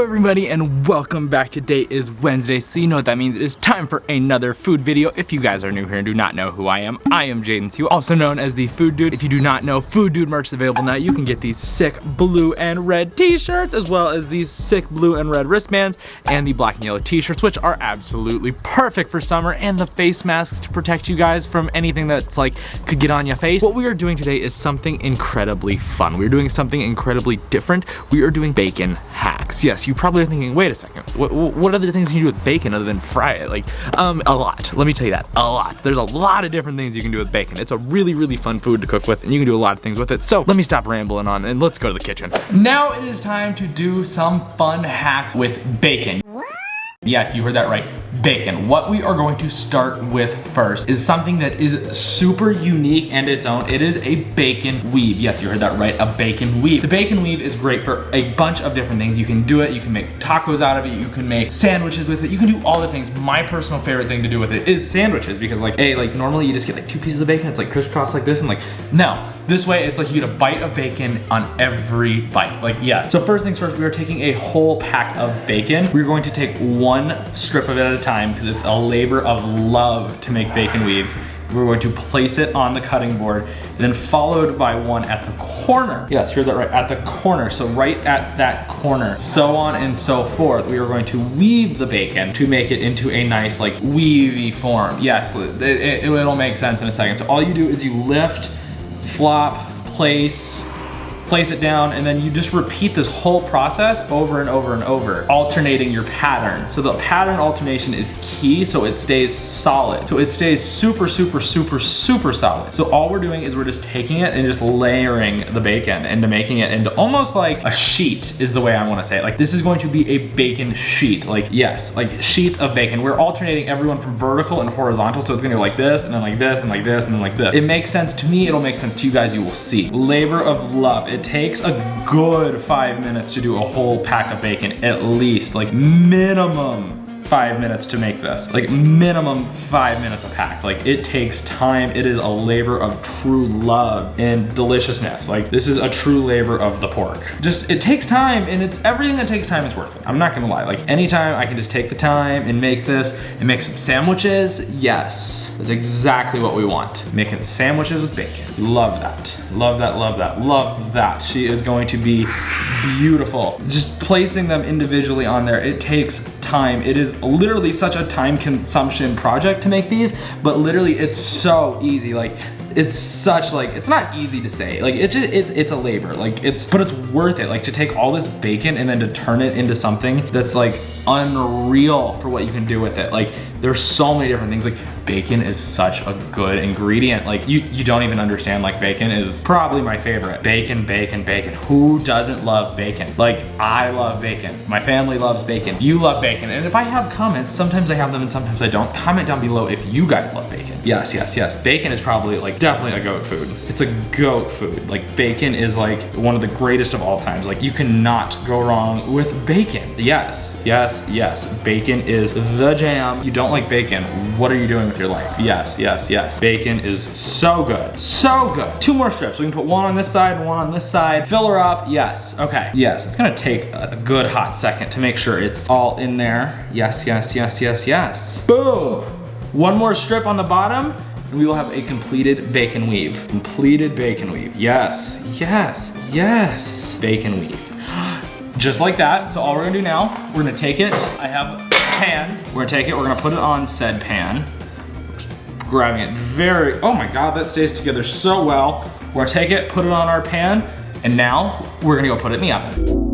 everybody, and welcome back. Today is Wednesday, so you know what that means. It is time for another food video. If you guys are new here and do not know who I am Jayden, Siwa, also known as the Food Dude. If you do not know, Food Dude merch is available now. You can get these sick blue and red t-shirts, as well as these sick blue and red wristbands, and the black and yellow t-shirts, which are absolutely perfect for summer, and the face masks to protect you guys from anything that's like could get on your face. What we are doing today is something incredibly fun. We're doing something incredibly different. We are doing bacon hacks. Yes, you probably are thinking, wait a second, what other things can you do with bacon other than fry it? Like, a lot. Let me tell you that, a lot. There's a lot of different things you can do with bacon. It's a really, really fun food to cook with, and you can do a lot of things with it. So let me stop rambling on and let's go to the kitchen. Now it is time to do some fun hacks with bacon. Yes, you heard that right, bacon. What we are going to start with first is something that is super unique and its own. It is a bacon weave. Yes, you heard that right, a bacon weave. The bacon weave is great for a bunch of different things. You can do it, you can make tacos out of it, you can make sandwiches with it, you can do all the things. My personal favorite thing to do with it is sandwiches, because like, normally you just get like 2 pieces of bacon, it's like crisscross like this, and like, no. This way, it's like you get a bite of bacon on every bite, like yes. So first things first, we are taking a whole pack of bacon. We're going to take one strip of it at a time, because it's a labor of love to make bacon weaves. We're going to place it on the cutting board, and then followed by one at the corner. Yes, here's that right, at the corner. So right at that corner, so on and so forth. We are going to weave the bacon to make it into a nice like weavy form. Yes, it'll make sense in a second. So all you do is you lift, flop, place it down, and then you just repeat this whole process over and over and over, alternating your pattern. So the pattern alternation is key, so it stays solid. So it stays super, super, super, super solid. So all we're doing is we're just taking it and just layering the bacon into making it into almost like a sheet is the way I wanna say it. Like this is going to be a bacon sheet. Like yes, like sheets of bacon. We're alternating everyone from vertical and horizontal, so it's gonna go like this, and then like this, and like this, and then like this. It makes sense to me, it'll make sense to you guys, you will see. Labor of love. It takes a good 5 minutes to do a whole pack of bacon, at least, like minimum 5 minutes to make this. Like minimum 5 minutes a pack. Like it takes time. It is a labor of true love and deliciousness. Like this is a true labor of the pork. Just, it takes time, and it's everything that takes time is worth it. I'm not gonna lie. Like anytime I can just take the time and make this and make some sandwiches, yes. That's exactly what we want. Making sandwiches with bacon. Love that. Love that, love that, love that. She is going to be beautiful. Just placing them individually on there, it takes time. It is literally such a time consumption project to make these, but literally it's so easy. Like it's such like, it's not easy to say. Like it's a labor. Like but it's worth it. Like to take all this bacon and then to turn it into something that's like unreal for what you can do with it. Like there's so many different things. Like bacon is such a good ingredient. Like you don't even understand. Like bacon is probably my favorite. Bacon, bacon, bacon. Who doesn't love bacon? Like I love bacon. My family loves bacon. You love bacon. And if I have comments, sometimes I have them and sometimes I don't. Comment down below if you guys love bacon. Yes, yes, yes. Bacon is probably like definitely a goat food. It's a goat food. Like bacon is like one of the greatest of all times. Like you cannot go wrong with bacon. Yes, yes, yes. Bacon is the jam. You don't like bacon, what are you doing with your life? Yes, yes, yes. Bacon is so good, so good. 2 more strips. We can put one on this side and one on this side. Fill her up, yes, okay. Yes, it's gonna take a good hot second to make sure it's all in there. Yes, yes, yes, yes, yes. Boom! 1 more strip on the bottom, and we will have a completed bacon weave. Completed bacon weave, yes, yes, yes. Bacon weave. Just like that. So all we're gonna do now, we're gonna take it. I have a pan. We're gonna take it, we're gonna put it on said pan. Grabbing it very, oh my God, that stays together so well. We're gonna take it, put it on our pan, and now we're gonna go put it in the oven.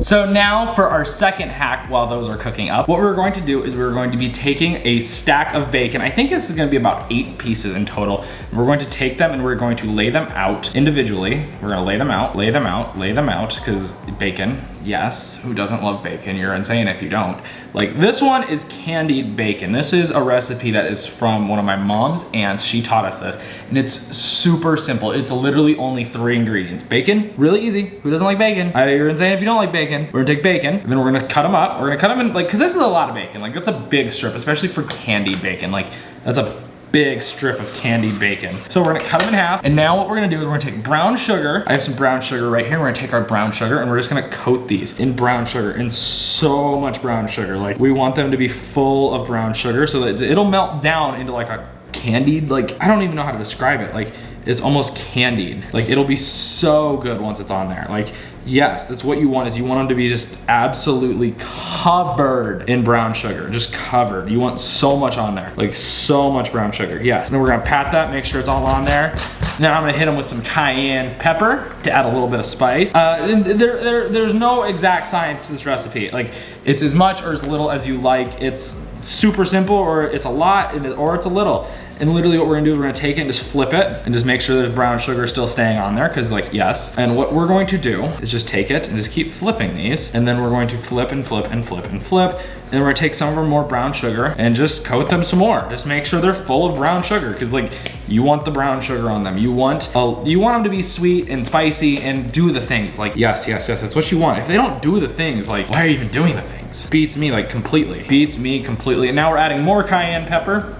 So now for our second hack while those are cooking up, what we're going to do is we're going to be taking a stack of bacon. I think this is gonna be about 8 pieces in total. We're going to take them and we're going to lay them out individually. We're gonna lay them out, lay them out, lay them out, because bacon, yes, who doesn't love bacon? You're insane if you don't. Like this one is candied bacon. This is a recipe that is from one of my mom's aunts. She taught us this, and it's super simple. It's literally only 3 ingredients. Bacon, really easy. Who doesn't like bacon? You're insane if you don't like bacon. We're gonna take bacon, and then we're gonna cut them up. We're gonna cut them in, like, cause this is a lot of bacon. Like that's a big strip, especially for candied bacon. Like that's a big strip of candied bacon. So we're gonna cut them in half. And now what we're gonna do is we're gonna take brown sugar. I have some brown sugar right here. We're gonna take our brown sugar and we're just gonna coat these in brown sugar, in so much brown sugar. Like, we want them to be full of brown sugar so that it'll melt down into like a candied, like, I don't even know how to describe it. Like, it's almost candied. Like, it'll be so good once it's on there. Like, yes, that's what you want, is you want them to be just absolutely covered in brown sugar, just covered. You want so much on there, like so much brown sugar, yes. And then we're gonna pat that, make sure it's all on there. Now I'm gonna hit them with some cayenne pepper to add a little bit of spice. There's no exact science to this recipe. Like, it's as much or as little as you like. It's super simple, or it's a lot, or it's a little. And literally what we're gonna do is we're gonna take it and just flip it and just make sure there's brown sugar still staying on there, because like, yes. And what we're going to do is just take it and just keep flipping these. And then we're going to flip and flip and flip and flip. And then we're gonna take some of our more brown sugar and just coat them some more. Just make sure they're full of brown sugar, because like, you want the brown sugar on them. You want them to be sweet and spicy and do the things. Like, yes, yes, yes, that's what you want. If they don't do the things, like, why are you even doing the things? Beats me like completely. Beats me completely. And now we're adding more cayenne pepper.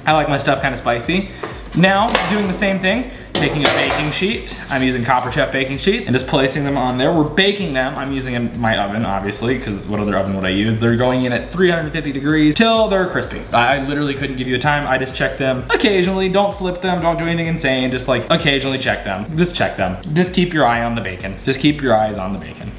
I like my stuff kind of spicy. Now, doing the same thing, taking a baking sheet. I'm using Copper Chef baking sheets and just placing them on there. We're baking them. I'm using my oven, obviously, because what other oven would I use? They're going in at 350 degrees till they're crispy. I literally couldn't give you a time. I just check them occasionally. Don't flip them. Don't do anything insane. Just like occasionally check them. Just check them. Just keep your eye on the bacon. Just keep your eyes on the bacon.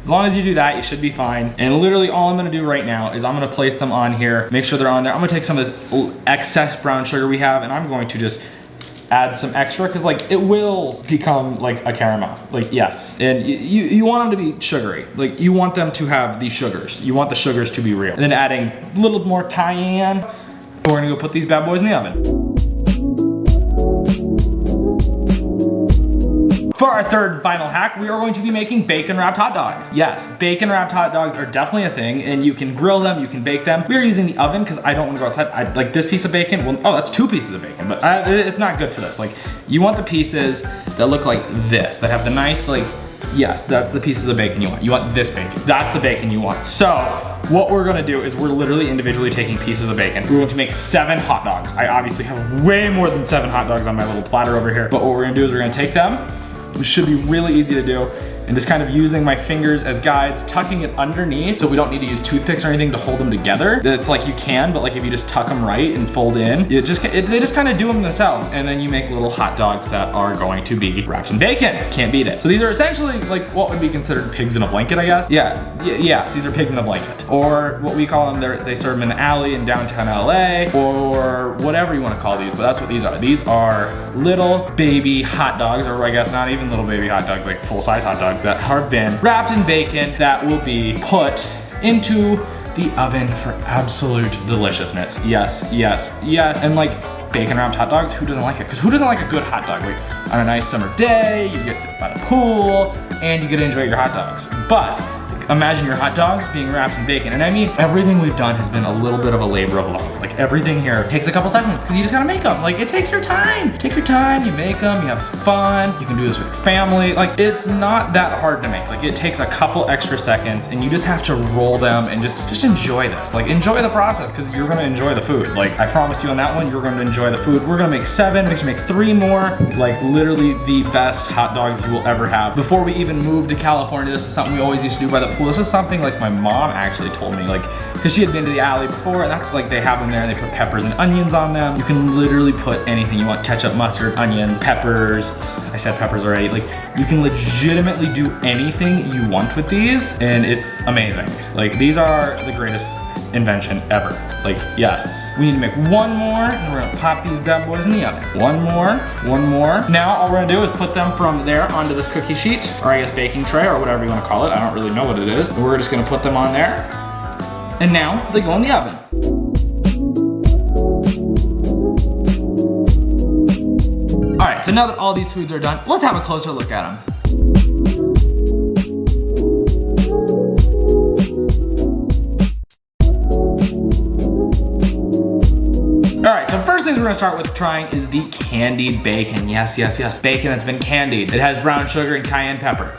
As long as you do that, you should be fine. And literally all I'm gonna do right now is I'm gonna place them on here, make sure they're on there. I'm gonna take some of this excess brown sugar we have and I'm going to just add some extra, because like, it will become like a caramel. Like, yes. And you want them to be sugary. Like, you want them to have the sugars. You want the sugars to be real. And then adding a little more cayenne. We're gonna go put these bad boys in the oven. For our third and final hack, we are going to be making bacon wrapped hot dogs. Yes, bacon wrapped hot dogs are definitely a thing, and you can grill them, you can bake them. We are using the oven because I don't want to go outside. Like this piece of bacon, well, oh, that's 2 pieces of bacon, but it's not good for this. Like, you want the pieces that look like this, that have the nice, like, yes, that's the pieces of bacon you want. You want this bacon. That's the bacon you want. So, what we're gonna do is we're literally individually taking pieces of bacon. We're going to make 7 hot dogs. I obviously have way more than 7 hot dogs on my little platter over here, but what we're gonna do is we're gonna take them, which should be really easy to do, and just kind of using my fingers as guides, tucking it underneath, so we don't need to use toothpicks or anything to hold them together. It's like you can, but like if you just tuck them right and fold in, they just kind of do them themselves, and then you make little hot dogs that are going to be wrapped in bacon. Can't beat it. So these are essentially like what would be considered pigs in a blanket, I guess. Yes, these are pigs in a blanket, or what we call them. They serve them in the alley in downtown LA, or whatever you want to call these, but that's what these are. These are little baby hot dogs, or I guess not even little baby hot dogs, like full-size hot dogs that have been wrapped in bacon that will be put into the oven for absolute deliciousness. Yes, yes, yes. And like, bacon wrapped hot dogs, who doesn't like it? Because who doesn't like a good hot dog? Like, on a nice summer day, you get to sit by the pool and you get to enjoy your hot dogs. But imagine your hot dogs being wrapped in bacon. And I mean, everything we've done has been a little bit of a labor of love. Like, everything here takes a couple seconds because you just gotta make them. Like, it takes your time. Take your time, you make them, you have fun. You can do this with your family. Like, it's not that hard to make. Like, it takes a couple extra seconds and you just have to roll them and just enjoy this. Like, enjoy the process, because you're gonna enjoy the food. Like, I promise you on that one, you're gonna enjoy the food. We're gonna make 7, we should make 3 more. Like, literally the best hot dogs you will ever have. Before we even moved to California, this is something we always used to do by the pool. This was something like my mom actually told me, like, because she had been to the alley before, and that's like, they have them there and they put peppers and onions on them. You can literally put anything you want: ketchup, mustard, onions, peppers. I said peppers already. Like, you can legitimately do anything you want with these, and it's amazing. Like, these are the greatest invention ever. Like, yes. We need to make 1 more, and we're gonna pop these bad boys in the oven. 1 more, 1 more. Now, all we're gonna do is put them from there onto this cookie sheet, or I guess baking tray, or whatever you wanna call it. I don't really know what it is. And we're just gonna put them on there. And now, they go in the oven. All right, so now that all these foods are done, let's have a closer look at them. All right, so first things we're gonna start with trying is the candied bacon. Yes, yes, yes, bacon that's been candied. It has brown sugar and cayenne pepper.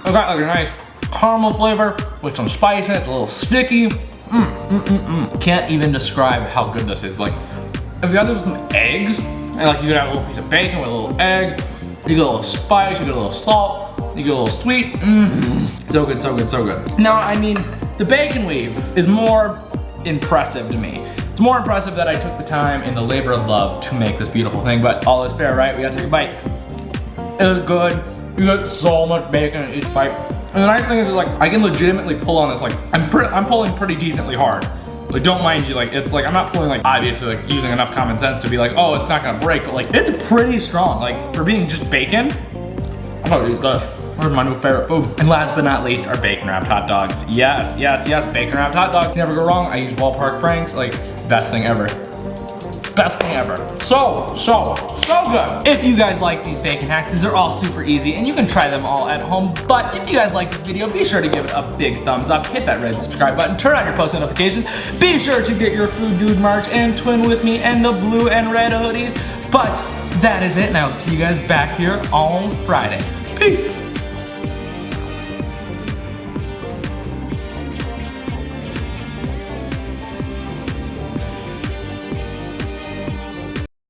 It's got like a nice caramel flavor with some spice in it. It's a little sticky. Can't even describe how good this is. Like, if you had this with some eggs, and like you could have a little piece of bacon with a little egg, you get a little spice, you get a little salt, you get a little sweet. So good, so good, so good. Now, I mean, the bacon weave is more impressive to me. It's more impressive that I took the time and the labor of love to make this beautiful thing, but all is fair, right? We gotta take a bite. It was good. You got so much bacon in each bite. And the nice thing is like, I can legitimately pull on this, like, I'm pulling pretty decently hard. Like, don't mind you, like, it's like, I'm not pulling, like, obviously, like, using enough common sense to be like, oh, it's not gonna break, but like, it's pretty strong. Like, for being just bacon, I'm gonna eat this. Where's my new favorite food? And last but not least, our bacon wrapped hot dogs. Yes, yes, yes, bacon wrapped hot dogs. Never go wrong. I use Ballpark Franks, like, best thing ever. Best thing ever. So good. If you guys like these bacon hacks, these are all super easy and you can try them all at home. But if you guys like this video, be sure to give it a big thumbs up, hit that red subscribe button, turn on your post notifications. Be sure to get your Food Dude merch and twin with me and the blue and red hoodies. But that is it, and I will see you guys back here on Friday. Peace.